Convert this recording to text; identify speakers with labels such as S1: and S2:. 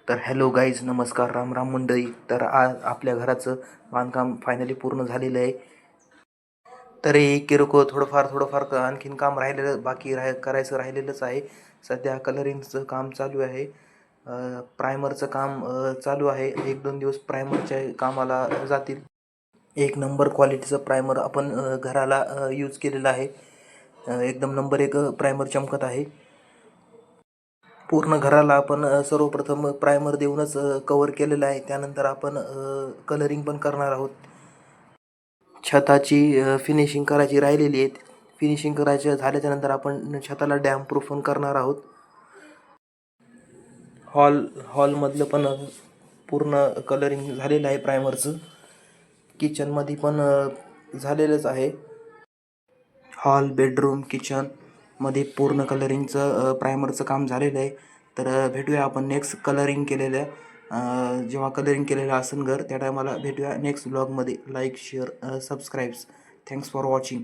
S1: तर hello guys, नमस्कार, राम राम मंडळी. तर आज आपल्या घराचं बांधकाम फायनली पूर्ण झालेलं आहे. तरी किरकोळ थोडंफार आणखीन काम राहिलेलं करायचं राहिलेलंच आहे. सध्या कलरिंगचं काम चालू आहे. प्रायमरचं काम चालू आहे. 1-2 दिवस प्रायमरच्या कामाला जातील. एक नंबर क्वालिटीचं प्रायमर आपण घराला यूज केलेलं आहे. एकदम नंबर एक प्रायमर चमकत आहे. पूर्ण घराला आपण सर्वप्रथम प्रायमर देऊनच कवर केलेलं आहे. त्यानंतर आपण कलरिंग पण करणार आहोत. छताची फिनिशिंग करायची राहिलेली आहे. फिनिशिंग करायचं झाल्याच्यानंतर आपण छताला डॅम प्रूफ पण करणार आहोत. हॉलमधलं पण पूर्ण कलरिंग झालेलं आहे प्रायमरचं. किचनमध्ये पण झालेलंच आहे. हॉल, बेडरूम, किचनमध्ये पूर्ण कलरिंगचं प्रायमरचं काम झालेलं आहे. तर भेटूया आपण नेक्स्ट कलरिंग केलेल्या जेव्हा कलरिंग केलेलं असेल घर, त्या टायमाला भेटूया नेक्स्ट ब्लॉगमध्ये. Like, share, subscribes. Thanks for watching.